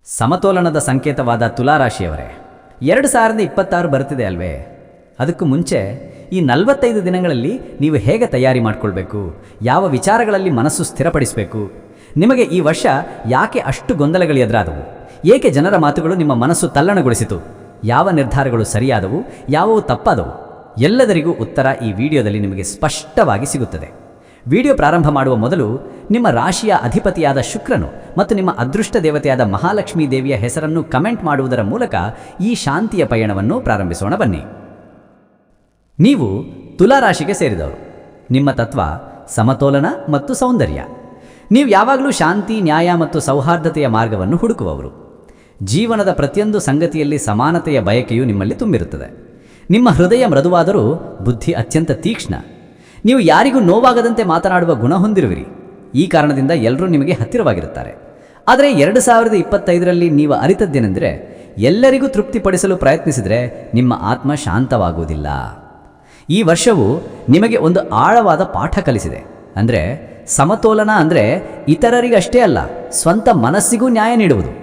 ಸಮತೋಲನದ ಸಂಕೇತವಾದ ತುಲಾರಾಶಿಯವರೇ, 2026 ಬರ್ತಿದೆ ಅಲ್ವೇ? ಅದಕ್ಕೂ ಮುಂಚೆ ಈ 45 ದಿನಗಳಲ್ಲಿ ನೀವು ಹೇಗೆ ತಯಾರಿ ಮಾಡಿಕೊಳ್ಬೇಕು, ಯಾವ ವಿಚಾರಗಳಲ್ಲಿ ಮನಸ್ಸು ಸ್ಥಿರಪಡಿಸಬೇಕು, ನಿಮಗೆ ಈ ವರ್ಷ ಯಾಕೆ ಅಷ್ಟು ಗೊಂದಲಗಳು ಎದುರಾದವು, ಏಕೆ ಜನರ ಮಾತುಗಳು ನಿಮ್ಮ ಮನಸ್ಸು ತಲ್ಲಣಗೊಳಿಸಿತು, ಯಾವ ನಿರ್ಧಾರಗಳು ಸರಿಯಾದವು, ಯಾವುವು ತಪ್ಪಾದವು, ಎಲ್ಲದರಿಗೂ ಉತ್ತರ ಈ ವಿಡಿಯೋದಲ್ಲಿ ನಿಮಗೆ ಸ್ಪಷ್ಟವಾಗಿ ಸಿಗುತ್ತದೆ. ವಿಡಿಯೋ ಪ್ರಾರಂಭ ಮಾಡುವ ಮೊದಲು ನಿಮ್ಮ ರಾಶಿಯ ಅಧಿಪತಿಯಾದ ಶುಕ್ರನು ಮತ್ತು ನಿಮ್ಮ ಅದೃಷ್ಟ ದೇವತೆಯಾದ ಮಹಾಲಕ್ಷ್ಮೀ ದೇವಿಯ ಹೆಸರನ್ನು ಕಮೆಂಟ್ ಮಾಡುವುದರ ಮೂಲಕ ಈ ಶಾಂತಿಯ ಪಯಣವನ್ನು ಪ್ರಾರಂಭಿಸೋಣ ಬನ್ನಿ. ನೀವು ತುಲಾರಾಶಿಗೆ ಸೇರಿದವರು. ನಿಮ್ಮ ತತ್ವ ಸಮತೋಲನ ಮತ್ತು ಸೌಂದರ್ಯ. ನೀವು ಯಾವಾಗಲೂ ಶಾಂತಿ, ನ್ಯಾಯ ಮತ್ತು ಸೌಹಾರ್ದತೆಯ ಮಾರ್ಗವನ್ನು ಹುಡುಕುವವರು. ಜೀವನದ ಪ್ರತಿಯೊಂದು ಸಂಗತಿಯಲ್ಲಿ ಸಮಾನತೆಯ ಬಯಕೆಯು ನಿಮ್ಮಲ್ಲಿ ತುಂಬಿರುತ್ತದೆ. ನಿಮ್ಮ ಹೃದಯ ಮೃದುವಾದರೂ ಬುದ್ಧಿ ಅತ್ಯಂತ ತೀಕ್ಷ್ಣ. ನೀವು ಯಾರಿಗೂ ನೋವಾಗದಂತೆ ಮಾತನಾಡುವ ಗುಣ ಹೊಂದಿರುವಿರಿ. ಈ ಕಾರಣದಿಂದ ಎಲ್ಲರೂ ನಿಮಗೆ ಹತ್ತಿರವಾಗಿರುತ್ತಾರೆ. ಆದರೆ 2025ರಲ್ಲಿ ನೀವು ಅರಿತದ್ದೇನೆಂದರೆ, ಎಲ್ಲರಿಗೂ ತೃಪ್ತಿಪಡಿಸಲು ಪ್ರಯತ್ನಿಸಿದರೆ ನಿಮ್ಮ ಆತ್ಮ ಶಾಂತವಾಗುವುದಿಲ್ಲ. ಈ ವರ್ಷವು ನಿಮಗೆ ಒಂದು ಆಳವಾದ ಪಾಠ ಕಲಿಸಿದೆ. ಅಂದರೆ ಸಮತೋಲನ ಅಂದರೆ ಇತರರಿಗಷ್ಟೇ ಅಲ್ಲ, ಸ್ವಂತ ಮನಸ್ಸಿಗೂ ನ್ಯಾಯ ನೀಡುವುದು.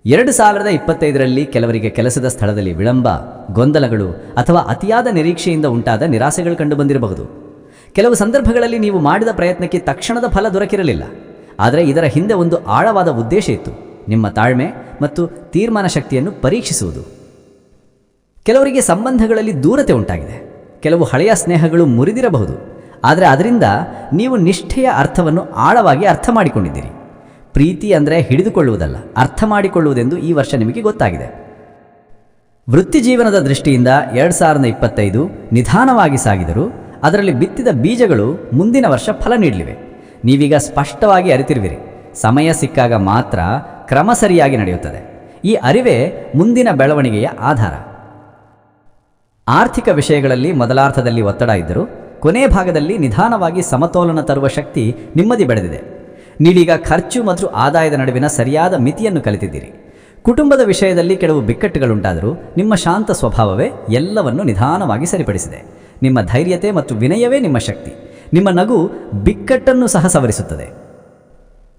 2025ರಲ್ಲಿ ಕೆಲವರಿಗೆ ಕೆಲಸದ ಸ್ಥಳದಲ್ಲಿ ವಿಳಂಬ, ಗೊಂದಲಗಳು ಅಥವಾ ಅತಿಯಾದ ನಿರೀಕ್ಷೆಯಿಂದ ಉಂಟಾದ ನಿರಾಸೆಗಳು ಕಂಡುಬಂದಿರಬಹುದು. ಕೆಲವು ಸಂದರ್ಭಗಳಲ್ಲಿ ನೀವು ಮಾಡಿದ ಪ್ರಯತ್ನಕ್ಕೆ ತಕ್ಷಣದ ಫಲ ದೊರಕಿರಲಿಲ್ಲ. ಆದರೆ ಇದರ ಹಿಂದೆ ಒಂದು ಆಳವಾದ ಉದ್ದೇಶ ಇತ್ತು: ನಿಮ್ಮ ತಾಳ್ಮೆ ಮತ್ತು ತೀರ್ಮಾನ ಶಕ್ತಿಯನ್ನು ಪರೀಕ್ಷಿಸುವುದು. ಕೆಲವರಿಗೆ ಸಂಬಂಧಗಳಲ್ಲಿ ದೂರತೆ ಉಂಟಾಗಿದೆ. ಕೆಲವು ಹಳೆಯ ಸ್ನೇಹಗಳು ಮುರಿದಿರಬಹುದು. ಆದರೆ ಅದರಿಂದ ನೀವು ನಿಷ್ಠೆಯ ಅರ್ಥವನ್ನು ಆಳವಾಗಿ ಅರ್ಥ ಮಾಡಿಕೊಂಡಿದ್ದೀರಿ. ಪ್ರೀತಿ ಅಂದರೆ ಹಿಡಿದುಕೊಳ್ಳುವುದಲ್ಲ, ಅರ್ಥ ಮಾಡಿಕೊಳ್ಳುವುದೆಂದು ಈ ವರ್ಷ ನಿಮಗೆ ಗೊತ್ತಾಗಿದೆ. ವೃತ್ತಿ ಜೀವನದ ದೃಷ್ಟಿಯಿಂದ 2025 ನಿಧಾನವಾಗಿ ಸಾಗಿದರೂ ಅದರಲ್ಲಿ ಬಿತ್ತಿದ ಬೀಜಗಳು ಮುಂದಿನ ವರ್ಷ ಫಲ ನೀಡಲಿವೆ. ನೀವೀಗ ಸ್ಪಷ್ಟವಾಗಿ ಅರಿತಿರುವಿರಿ, ಸಮಯ ಸಿಕ್ಕಾಗ ಮಾತ್ರ ಕ್ರಮ ಸರಿಯಾಗಿ ನಡೆಯುತ್ತದೆ. ಈ ಅರಿವೇ ಮುಂದಿನ ಬೆಳವಣಿಗೆಯ ಆಧಾರ. ಆರ್ಥಿಕ ವಿಷಯಗಳಲ್ಲಿ ಮೊದಲಾರ್ಧದಲ್ಲಿ ಒತ್ತಡ ಇದ್ದರೂ ಕೊನೆ ಭಾಗದಲ್ಲಿ ನಿಧಾನವಾಗಿ ಸಮತೋಲನ ತರುವ ಶಕ್ತಿ ನಿಮ್ಮದಿ ಬೆಳೆದಿದೆ. ನೀವೀಗ ಖರ್ಚು ಮತ್ತು ಆದಾಯದ ನಡುವಿನ ಸರಿಯಾದ ಮಿತಿಯನ್ನು ಕಲಿತಿದ್ದೀರಿ. ಕುಟುಂಬದ ವಿಷಯದಲ್ಲಿ ಕೆಲವು ಬಿಕ್ಕಟ್ಟುಗಳುಂಟಾದರೂ ನಿಮ್ಮ ಶಾಂತ ಸ್ವಭಾವವೇ ಎಲ್ಲವನ್ನು ನಿಧಾನವಾಗಿ ಸರಿಪಡಿಸಿದೆ. ನಿಮ್ಮ ಧೈರ್ಯತೆ ಮತ್ತು ವಿನಯವೇ ನಿಮ್ಮ ಶಕ್ತಿ. ನಿಮ್ಮ ನಗು ಬಿಕ್ಕಟ್ಟನ್ನು ಸಹ ಸವರಿಸುತ್ತದೆ.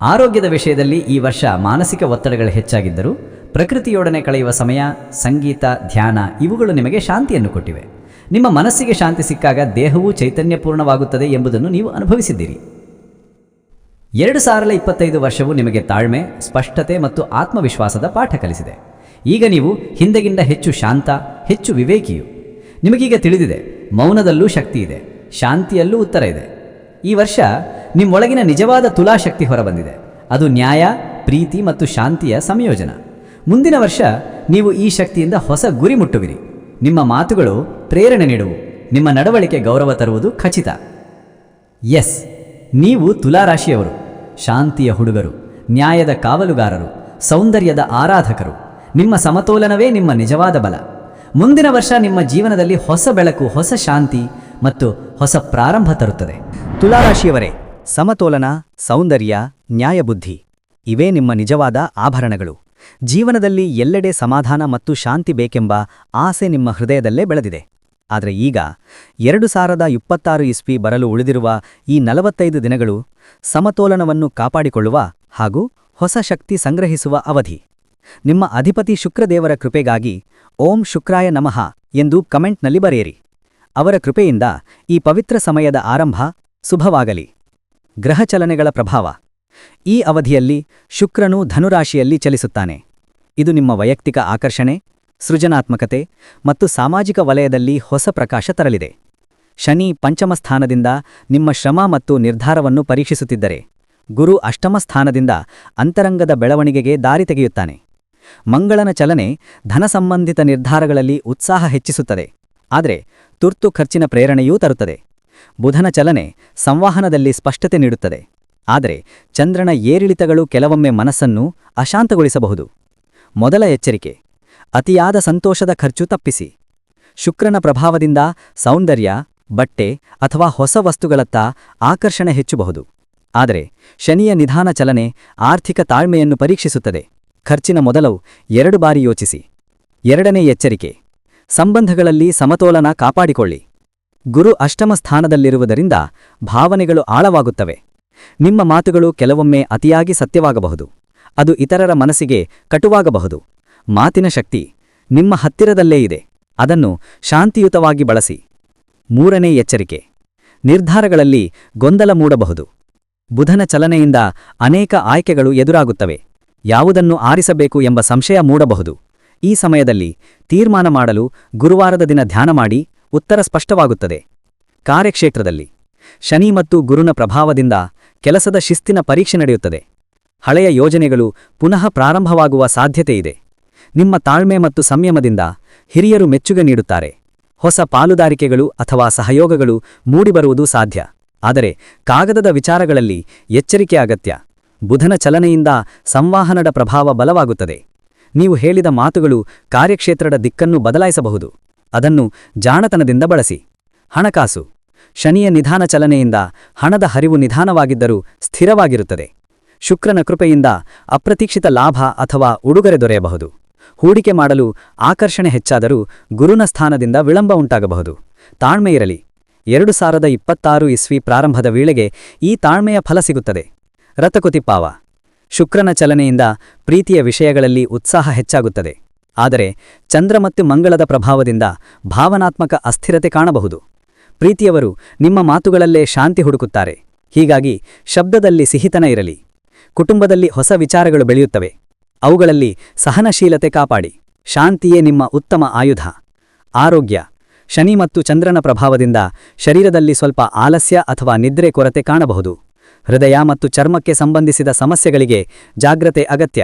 ಆರೋಗ್ಯದ ವಿಷಯದಲ್ಲಿ ಈ ವರ್ಷ ಮಾನಸಿಕ ಒತ್ತಡಗಳು ಹೆಚ್ಚಾಗಿದ್ದರೂ ಪ್ರಕೃತಿಯೊಡನೆ ಕಳೆಯುವ ಸಮಯ, ಸಂಗೀತ, ಧ್ಯಾನ ಇವುಗಳು ನಿಮಗೆ ಶಾಂತಿಯನ್ನು ಕೊಟ್ಟಿವೆ. ನಿಮ್ಮ ಮನಸ್ಸಿಗೆ ಶಾಂತಿ ಸಿಕ್ಕಾಗ ದೇಹವೂ ಚೈತನ್ಯಪೂರ್ಣವಾಗುತ್ತದೆ ಎಂಬುದನ್ನು ನೀವು ಅನುಭವಿಸಿದ್ದೀರಿ. 2025 ವರ್ಷವು ನಿಮಗೆ ತಾಳ್ಮೆ, ಸ್ಪಷ್ಟತೆ ಮತ್ತು ಆತ್ಮವಿಶ್ವಾಸದ ಪಾಠ ಕಲಿಸಿದೆ. ಈಗ ನೀವು ಹಿಂದೆಗಿಂತ ಹೆಚ್ಚು ಶಾಂತ, ಹೆಚ್ಚು ವಿವೇಕಿಯು. ನಿಮಗೀಗ ತಿಳಿದಿದೆ, ಮೌನದಲ್ಲೂ ಶಕ್ತಿ ಇದೆ, ಶಾಂತಿಯಲ್ಲೂ ಉತ್ತರ ಇದೆ. ಈ ವರ್ಷ ನಿಮ್ಮೊಳಗಿನ ನಿಜವಾದ ತುಲಾಶಕ್ತಿ ಹೊರಬಂದಿದೆ. ಅದು ನ್ಯಾಯ, ಪ್ರೀತಿ ಮತ್ತು ಶಾಂತಿಯ ಸಂಯೋಜನ. ಮುಂದಿನ ವರ್ಷ ನೀವು ಈ ಶಕ್ತಿಯಿಂದ ಹೊಸ ಗುರಿ ಮುಟ್ಟುವಿರಿ. ನಿಮ್ಮ ಮಾತುಗಳು ಪ್ರೇರಣೆ ನೀಡುವು, ನಿಮ್ಮ ನಡವಳಿಕೆ ಗೌರವ ತರುವುದು ಖಚಿತ. ಎಸ್, ನೀವು ತುಲಾರಾಶಿಯವರು, ಶಾಂತಿಯ ಹುಡುಗರು, ನ್ಯಾಯದ ಕಾವಲುಗಾರರು, ಸೌಂದರ್ಯದ ಆರಾಧಕರು. ನಿಮ್ಮ ಸಮತೋಲನವೇ ನಿಮ್ಮ ನಿಜವಾದ ಬಲ. ಮುಂದಿನ ವರ್ಷ ನಿಮ್ಮ ಜೀವನದಲ್ಲಿ ಹೊಸ ಬೆಳಕು, ಹೊಸ ಶಾಂತಿ ಮತ್ತು ಹೊಸ ಪ್ರಾರಂಭ ತರುತ್ತದೆ. ತುಲಾರಾಶಿಯವರೇ, ಸಮತೋಲನ, ಸೌಂದರ್ಯ, ನ್ಯಾಯಬುದ್ಧಿ ಇವೇ ನಿಮ್ಮ ನಿಜವಾದ ಆಭರಣಗಳು. ಜೀವನದಲ್ಲಿ ಎಲ್ಲೆಡೆ ಸಮಾಧಾನ ಮತ್ತು ಶಾಂತಿ ಬೇಕೆಂಬ ಆಸೆ ನಿಮ್ಮ ಹೃದಯದಲ್ಲೇ ಬೆಳೆದಿದೆ. ಆದರೆ ಈಗ 2026 ಇಸ್ವಿ ಬರಲು ಉಳಿದಿರುವ ಈ 45 ದಿನಗಳು ಸಮತೋಲನವನ್ನು ಕಾಪಾಡಿಕೊಳ್ಳುವ ಹಾಗೂ ಹೊಸ ಶಕ್ತಿ ಸಂಗ್ರಹಿಸುವ ಅವಧಿ. ನಿಮ್ಮ ಅಧಿಪತಿ ಶುಕ್ರದೇವರ ಕೃಪೆಗಾಗಿ ಓಂ ಶುಕ್ರಾಯ ನಮಃ ಎಂದು ಕಮೆಂಟ್ನಲ್ಲಿ ಬರೆಯಿರಿ. ಅವರ ಕೃಪೆಯಿಂದ ಈ ಪವಿತ್ರ ಸಮಯದ ಆರಂಭ ಶುಭವಾಗಲಿ. ಗ್ರಹಚಲನೆಗಳ ಪ್ರಭಾವ. ಈ ಅವಧಿಯಲ್ಲಿ ಶುಕ್ರನು ಧನುರಾಶಿಯಲ್ಲಿ ಚಲಿಸುತ್ತಾನೆ. ಇದು ನಿಮ್ಮ ವೈಯಕ್ತಿಕ ಆಕರ್ಷಣೆ, ಸೃಜನಾತ್ಮಕತೆ ಮತ್ತು ಸಾಮಾಜಿಕ ವಲಯದಲ್ಲಿ ಹೊಸ ಪ್ರಕಾಶ ತರಲಿದೆ. ಶನಿ ಪಂಚಮ ಸ್ಥಾನದಿಂದ ನಿಮ್ಮ ಶ್ರಮ ಮತ್ತು ನಿರ್ಧಾರವನ್ನು ಪರೀಕ್ಷಿಸುತ್ತಿದ್ದರೆ, ಗುರು ಅಷ್ಟಮ ಸ್ಥಾನದಿಂದ ಅಂತರಂಗದ ಬೆಳವಣಿಗೆಗೆ ದಾರಿ ತೆಗೆಯುತ್ತಾನೆ. ಮಂಗಳನ ಚಲನೆ ಧನ ಸಂಬಂಧಿತ ನಿರ್ಧಾರಗಳಲ್ಲಿ ಉತ್ಸಾಹ ಹೆಚ್ಚಿಸುತ್ತದೆ, ಆದರೆ ತುರ್ತು ಖರ್ಚಿನ ಪ್ರೇರಣೆಯೂ ತರುತ್ತದೆ. ಬುಧನ ಚಲನೆ ಸಂವಹನದಲ್ಲಿ ಸ್ಪಷ್ಟತೆ ನೀಡುತ್ತದೆ, ಆದರೆ ಚಂದ್ರನ ಏರಿಳಿತಗಳು ಕೆಲವೊಮ್ಮೆ ಮನಸ್ಸನ್ನು ಅಶಾಂತಗೊಳಿಸಬಹುದು. ಮೊದಲ ಎಚ್ಚರಿಕೆ: ಅತಿಯಾದ ಸಂತೋಷದ ಖರ್ಚು ತಪ್ಪಿಸಿ. ಶುಕ್ರನ ಪ್ರಭಾವದಿಂದ ಸೌಂದರ್ಯ, ಬಟ್ಟೆ ಅಥವಾ ಹೊಸ ವಸ್ತುಗಳತ್ತ ಆಕರ್ಷಣೆ ಹೆಚ್ಚಬಹುದು. ಆದರೆ ಶನಿಯ ನಿಧಾನ ಚಲನೆ ಆರ್ಥಿಕ ತಾಳ್ಮೆಯನ್ನು ಪರೀಕ್ಷಿಸುತ್ತದೆ. ಖರ್ಚಿನ ಮೊದಲು 2 ಬಾರಿ ಯೋಚಿಸಿ. ಎರಡನೇ ಎಚ್ಚರಿಕೆ: ಸಂಬಂಧಗಳಲ್ಲಿ ಸಮತೋಲನ ಕಾಪಾಡಿಕೊಳ್ಳಿ. ಗುರು ಅಷ್ಟಮ ಸ್ಥಾನದಲ್ಲಿರುವುದರಿಂದ ಭಾವನೆಗಳು ಆಳವಾಗುತ್ತವೆ. ನಿಮ್ಮ ಮಾತುಗಳು ಕೆಲವೊಮ್ಮೆ ಅತಿಯಾಗಿ ಸತ್ಯವಾಗಬಹುದು, ಅದು ಇತರರ ಮನಸ್ಸಿಗೆ ಕಟುವಾಗಬಹುದು. ಮಾತಿನ ಶಕ್ತಿ ನಿಮ್ಮ ಹತ್ತಿರದಲ್ಲೇ ಇದೆ, ಅದನ್ನು ಶಾಂತಿಯುತವಾಗಿ ಬಳಸಿ. 3ನೇ ಎಚ್ಚರಿಕೆ, ನಿರ್ಧಾರಗಳಲ್ಲಿ ಗೊಂದಲ ಮೂಡಬಹುದು. ಬುಧನ ಚಲನೆಯಿಂದ ಅನೇಕ ಆಯ್ಕೆಗಳು ಎದುರಾಗುತ್ತವೆ. ಯಾವುದನ್ನು ಆರಿಸಬೇಕು ಎಂಬ ಸಂಶಯ ಮೂಡಬಹುದು. ಈ ಸಮಯದಲ್ಲಿ ತೀರ್ಮಾನ ಮಾಡಲು ಗುರುವಾರದ ದಿನ ಧ್ಯಾನ ಮಾಡಿ, ಉತ್ತರ ಸ್ಪಷ್ಟವಾಗುತ್ತದೆ. ಕಾರ್ಯಕ್ಷೇತ್ರದಲ್ಲಿ ಶನಿ ಮತ್ತು ಗುರುನ ಪ್ರಭಾವದಿಂದ ಕೆಲಸದ ಶಿಸ್ತಿನ ಪರೀಕ್ಷೆ ನಡೆಯುತ್ತದೆ. ಹಳೆಯ ಯೋಜನೆಗಳು ಪುನಃ ಪ್ರಾರಂಭವಾಗುವ ಸಾಧ್ಯತೆಯಿದೆ. ನಿಮ್ಮ ತಾಳ್ಮೆ ಮತ್ತು ಸಂಯಮದಿಂದ ಹಿರಿಯರು ಮೆಚ್ಚುಗೆ ನೀಡುತ್ತಾರೆ. ಹೊಸ ಪಾಲುದಾರಿಕೆಗಳು ಅಥವಾ ಸಹಯೋಗಗಳು ಮೂಡಿಬರುವುದು ಸಾಧ್ಯ. ಆದರೆ ಕಾಗದದ ವಿಚಾರಗಳಲ್ಲಿ ಎಚ್ಚರಿಕೆ ಅಗತ್ಯ. ಬುಧನ ಚಲನೆಯಿಂದ ಸಂವಹನದ ಪ್ರಭಾವ ಬಲವಾಗುತ್ತದೆ. ನೀವು ಹೇಳಿದ ಮಾತುಗಳು ಕಾರ್ಯಕ್ಷೇತ್ರದ ದಿಕ್ಕನ್ನು ಬದಲಾಯಿಸಬಹುದು. ಅದನ್ನು ಜಾಣತನದಿಂದ ಬಳಸಿ. ಹಣಕಾಸು ಶನಿಯ ನಿಧಾನ ಚಲನೆಯಿಂದ ಹಣದ ಹರಿವು ನಿಧಾನವಾಗಿದ್ದರೂ ಸ್ಥಿರವಾಗಿರುತ್ತದೆ. ಶುಕ್ರನ ಕೃಪೆಯಿಂದ ಅಪ್ರತೀಕ್ಷಿತ ಲಾಭ ಅಥವಾ ಉಡುಗೊರೆ ದೊರೆಯಬಹುದು. ಹೂಡಿಕೆ ಮಾಡಲು ಆಕರ್ಷಣೆ ಹೆಚ್ಚಾದರೂ ಗುರುನ ಸ್ಥಾನದಿಂದ ವಿಳಂಬ ಉಂಟಾಗಬಹುದು. ತಾಳ್ಮೆ ಇರಲಿ. 2026 ಇಸ್ವಿ ಪ್ರಾರಂಭದ ವೇಳೆಗೆ ಈ ತಾಳ್ಮೆಯ ಫಲ ಸಿಗುತ್ತದೆ. ರತಕುತಿಪ್ಪಾವ ಶುಕ್ರನ ಚಲನೆಯಿಂದ ಪ್ರೀತಿಯ ವಿಷಯಗಳಲ್ಲಿ ಉತ್ಸಾಹ ಹೆಚ್ಚಾಗುತ್ತದೆ. ಆದರೆ ಚಂದ್ರ ಮತ್ತು ಮಂಗಳದ ಪ್ರಭಾವದಿಂದ ಭಾವನಾತ್ಮಕ ಅಸ್ಥಿರತೆ ಕಾಣಬಹುದು. ಪ್ರೀತಿಯವರು ನಿಮ್ಮ ಮಾತುಗಳಲ್ಲೇ ಶಾಂತಿ ಹುಡುಕುತ್ತಾರೆ. ಹೀಗಾಗಿ ಶಬ್ದದಲ್ಲಿ ಸಿಹಿತನ ಇರಲಿ. ಕುಟುಂಬದಲ್ಲಿ ಹೊಸ ವಿಚಾರಗಳು ಬೆಳೆಯುತ್ತವೆ. ಅವುಗಳಲ್ಲಿ ಸಹನಶೀಲತೆ ಕಾಪಾಡಿ. ಶಾಂತಿಯೇ ನಿಮ್ಮ ಉತ್ತಮ ಆಯುಧ. ಆರೋಗ್ಯ ಶನಿ ಮತ್ತು ಚಂದ್ರನ ಪ್ರಭಾವದಿಂದ ಶರೀರದಲ್ಲಿ ಸ್ವಲ್ಪ ಆಲಸ್ಯ ಅಥವಾ ನಿದ್ರೆ ಕೊರತೆ ಕಾಣಬಹುದು. ಹೃದಯ ಮತ್ತು ಚರ್ಮಕ್ಕೆ ಸಂಬಂಧಿಸಿದ ಸಮಸ್ಯೆಗಳಿಗೆ ಜಾಗ್ರತೆ ಅಗತ್ಯ.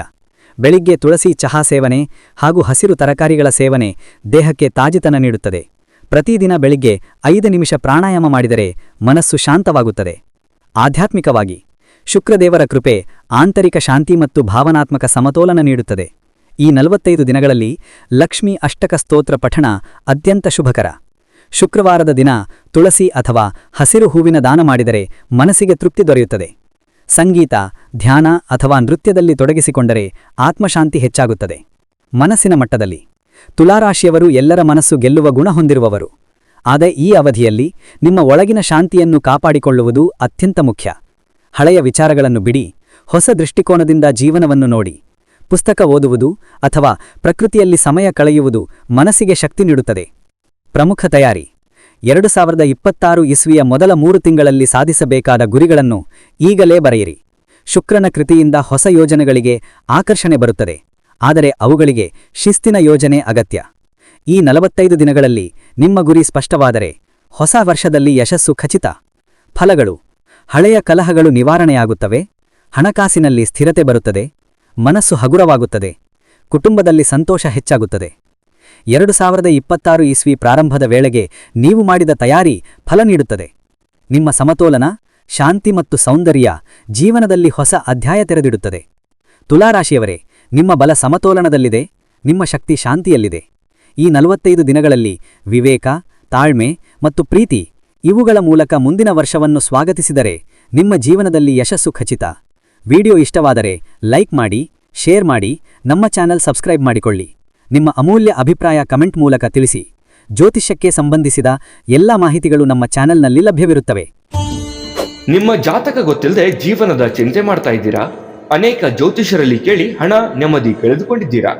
ಬೆಳಿಗ್ಗೆ ತುಳಸಿ ಚಹಾ ಸೇವನೆ ಹಾಗೂ ಹಸಿರು ತರಕಾರಿಗಳ ಸೇವನೆ ದೇಹಕ್ಕೆ ತಾಜಿತನ ನೀಡುತ್ತದೆ. ಪ್ರತಿದಿನ ಬೆಳಿಗ್ಗೆ 5 ನಿಮಿಷ ಪ್ರಾಣಾಯಾಮ ಮಾಡಿದರೆ ಮನಸ್ಸು ಶಾಂತವಾಗುತ್ತದೆ. ಆಧ್ಯಾತ್ಮಿಕವಾಗಿ ಶುಕ್ರದೇವರ ಕೃಪೆ ಆಂತರಿಕ ಶಾಂತಿ ಮತ್ತು ಭಾವನಾತ್ಮಕ ಸಮತೋಲನ ನೀಡುತ್ತದೆ. ಈ 45 ದಿನಗಳಲ್ಲಿ ಲಕ್ಷ್ಮೀ ಅಷ್ಟಕ ಸ್ತೋತ್ರ ಪಠಣ ಅತ್ಯಂತ ಶುಭಕರ. ಶುಕ್ರವಾರದ ದಿನ ತುಳಸಿ ಅಥವಾ ಹಸಿರು ಹೂವಿನ ದಾನ ಮಾಡಿದರೆ ಮನಸ್ಸಿಗೆ ತೃಪ್ತಿ ದೊರೆಯುತ್ತದೆ. ಸಂಗೀತ, ಧ್ಯಾನ ಅಥವಾ ನೃತ್ಯದಲ್ಲಿ ತೊಡಗಿಸಿಕೊಂಡರೆ ಆತ್ಮಶಾಂತಿ ಹೆಚ್ಚಾಗುತ್ತದೆ. ಮನಸ್ಸಿನ ಮಟ್ಟದಲ್ಲಿ ತುಲಾರಾಶಿಯವರು ಎಲ್ಲರ ಮನಸ್ಸು ಗೆಲ್ಲುವ ಗುಣ ಹೊಂದಿರುವವರು. ಆದರೆ ಈ ಅವಧಿಯಲ್ಲಿ ನಿಮ್ಮ ಒಳಗಿನ ಶಾಂತಿಯನ್ನು ಕಾಪಾಡಿಕೊಳ್ಳುವುದು ಅತ್ಯಂತ ಮುಖ್ಯ. ಹಳೆಯ ವಿಚಾರಗಳನ್ನು ಬಿಡಿ. ಹೊಸ ದೃಷ್ಟಿಕೋನದಿಂದ ಜೀವನವನ್ನು ನೋಡಿ. ಪುಸ್ತಕ ಓದುವುದು ಅಥವಾ ಪ್ರಕೃತಿಯಲ್ಲಿ ಸಮಯ ಕಳೆಯುವುದು ಮನಸ್ಸಿಗೆ ಶಕ್ತಿ ನೀಡುತ್ತದೆ. ಪ್ರಮುಖ ತಯಾರಿ 2026 ಇಸ್ವಿಯ ಮೊದಲ 3 ತಿಂಗಳಲ್ಲಿ ಸಾಧಿಸಬೇಕಾದ ಗುರಿಗಳನ್ನು ಈಗಲೇ ಬರೆಯಿರಿ. ಶುಕ್ರನ ಕೃತಿಯಿಂದ ಹೊಸ ಯೋಜನೆಗಳಿಗೆ ಆಕರ್ಷಣೆ ಬರುತ್ತದೆ. ಆದರೆ ಅವುಗಳಿಗೆ ಶಿಸ್ತಿನ ಯೋಜನೆ ಅಗತ್ಯ. ಈ 45 ದಿನಗಳಲ್ಲಿ ನಿಮ್ಮ ಗುರಿ ಸ್ಪಷ್ಟವಾದರೆ ಹೊಸ ವರ್ಷದಲ್ಲಿ ಯಶಸ್ಸು ಖಚಿತ. ಫಲಗಳು ಹಳೆಯ ಕಲಹಗಳು ನಿವಾರಣೆಯಾಗುತ್ತವೆ. ಹಣಕಾಸಿನಲ್ಲಿ ಸ್ಥಿರತೆ ಬರುತ್ತದೆ. ಮನಸ್ಸು ಹಗುರವಾಗುತ್ತದೆ. ಕುಟುಂಬದಲ್ಲಿ ಸಂತೋಷ ಹೆಚ್ಚಾಗುತ್ತದೆ. 2026 ಇಸ್ವಿ ಪ್ರಾರಂಭದ ವೇಳೆಗೆ ನೀವು ಮಾಡಿದ ತಯಾರಿ ಫಲ ನೀಡುತ್ತದೆ. ನಿಮ್ಮ ಸಮತೋಲನ, ಶಾಂತಿ ಮತ್ತು ಸೌಂದರ್ಯ ಜೀವನದಲ್ಲಿ ಹೊಸ ಅಧ್ಯಾಯ ತೆರೆದಿಡುತ್ತದೆ. ತುಲಾರಾಶಿಯವರೇ, ನಿಮ್ಮ ಬಲ ಸಮತೋಲನದಲ್ಲಿದೆ. ನಿಮ್ಮ ಶಕ್ತಿ ಶಾಂತಿಯಲ್ಲಿದೆ. ಈ 45 ದಿನಗಳಲ್ಲಿ ವಿವೇಕ, ತಾಳ್ಮೆ ಮತ್ತು ಪ್ರೀತಿ ಇವುಗಳ ಮೂಲಕ ಮುಂದಿನ ವರ್ಷವನ್ನು ಸ್ವಾಗತಿಸಿದರೆ ನಿಮ್ಮ ಜೀವನದಲ್ಲಿ ಯಶಸ್ಸು ಖಚಿತ. ವಿಡಿಯೋ ಇಷ್ಟವಾದರೆ ಲೈಕ್ ಮಾಡಿ, ಶೇರ್ ಮಾಡಿ, ನಮ್ಮ ಚಾನೆಲ್ ಸಬ್ಸ್ಕ್ರೈಬ್ ಮಾಡಿಕೊಳ್ಳಿ. ನಿಮ್ಮ ಅಮೂಲ್ಯ ಅಭಿಪ್ರಾಯ ಕಮೆಂಟ್ ಮೂಲಕ ತಿಳಿಸಿ. ಜ್ಯೋತಿಷ್ಯಕ್ಕೆ ಸಂಬಂಧಿಸಿದ ಎಲ್ಲ ಮಾಹಿತಿಗಳು ನಮ್ಮ ಚಾನೆಲ್ನಲ್ಲಿ ಲಭ್ಯವಿರುತ್ತವೆ. ನಿಮ್ಮ ಜಾತಕ ಗೊತ್ತಿಲ್ಲದೆ ಜೀವನದ ಚಿಂತೆ ಮಾಡ್ತಾ ಇದ್ದೀರಾ? ಅನೇಕ ಜ್ಯೋತಿಷರಲ್ಲಿ ಕೇಳಿ ಹಣ ನೆಮ್ಮದಿ ಕಳೆದುಕೊಂಡಿದ್ದೀರಾ?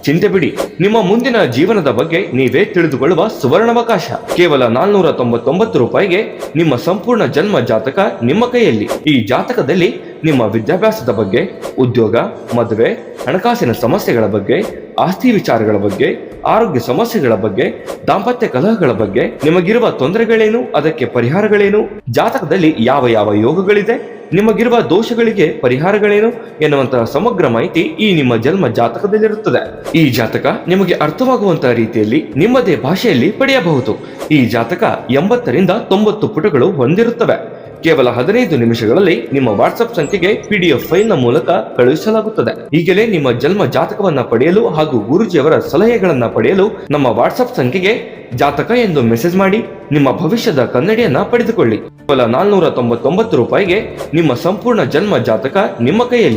ಚಿಂತೆ ಬಿಡಿ. ನಿಮ್ಮ ಮುಂದಿನ ಜೀವನದ ಬಗ್ಗೆ ನೀವೇ ತಿಳಿದುಕೊಳ್ಳುವ ಸುವರ್ಣಾವಕಾಶ. ಕೇವಲ 499 ರೂಪಾಯಿಗೆ ನಿಮ್ಮ ಸಂಪೂರ್ಣ ಜನ್ಮ ಜಾತಕ ನಿಮ್ಮ ಕೈಯಲ್ಲಿ. ಈ ಜಾತಕದಲ್ಲಿ ನಿಮ್ಮ ವಿದ್ಯಾಭ್ಯಾಸದ ಬಗ್ಗೆ, ಉದ್ಯೋಗ, ಮದುವೆ, ಹಣಕಾಸಿನ ಸಮಸ್ಯೆಗಳ ಬಗ್ಗೆ, ಆಸ್ತಿ ವಿಚಾರಗಳ ಬಗ್ಗೆ, ಆರೋಗ್ಯ ಸಮಸ್ಯೆಗಳ ಬಗ್ಗೆ, ದಾಂಪತ್ಯ ಕಲಹಗಳ ಬಗ್ಗೆ, ನಿಮಗಿರುವ ತೊಂದರೆಗಳೇನು, ಅದಕ್ಕೆ ಪರಿಹಾರಗಳೇನು, ಜಾತಕದಲ್ಲಿ ಯಾವ ಯಾವ ಯೋಗಗಳಿದೆ, ನಿಮಗಿರುವ ದೋಷಗಳಿಗೆ ಪರಿಹಾರಗಳೇನು ಎನ್ನುವಂತಹ ಸಮಗ್ರ ಮಾಹಿತಿ ಈ ನಿಮ್ಮ ಜನ್ಮ ಜಾತಕದಲ್ಲಿರುತ್ತದೆ. ಈ ಜಾತಕ ನಿಮಗೆ ಅರ್ಥವಾಗುವಂತಹ ರೀತಿಯಲ್ಲಿ ನಿಮ್ಮದೇ ಭಾಷೆಯಲ್ಲಿ ಪಡೆಯಬಹುದು. ಈ ಜಾತಕ 80 ರಿಂದ 90 ಪುಟಗಳು ಹೊಂದಿರುತ್ತವೆ. ಕೇವಲ 15 ನಿಮಿಷಗಳಲ್ಲಿ ನಿಮ್ಮ ವಾಟ್ಸ್ಆಪ್ ಸಂಖ್ಯೆಗೆ PDF ಫೈಲ್ ನ ಮೂಲಕ ಕಳುಹಿಸಲಾಗುತ್ತದೆ. ಈಗಲೇ ನಿಮ್ಮ ಜನ್ಮ ಜಾತಕವನ್ನ ಪಡೆಯಲು ಹಾಗೂ ಗುರುಜಿಯವರ ಸಲಹೆಗಳನ್ನ ಪಡೆಯಲು ನಮ್ಮ ವಾಟ್ಸ್ಆಪ್ ಸಂಖ್ಯೆಗೆ ಜಾತಕ ಎಂದು ಮೆಸೇಜ್ ಮಾಡಿ ನಿಮ್ಮ ಭವಿಷ್ಯದ ಕನ್ನಡಿಯನ್ನ ಪಡೆದುಕೊಳ್ಳಿ. ಕೇವಲ 499 ರೂಪಾಯಿಗೆ ನಿಮ್ಮ ಸಂಪೂರ್ಣ ಜನ್ಮ ಜಾತಕ ನಿಮ್ಮ ಕೈಯಲ್ಲಿ.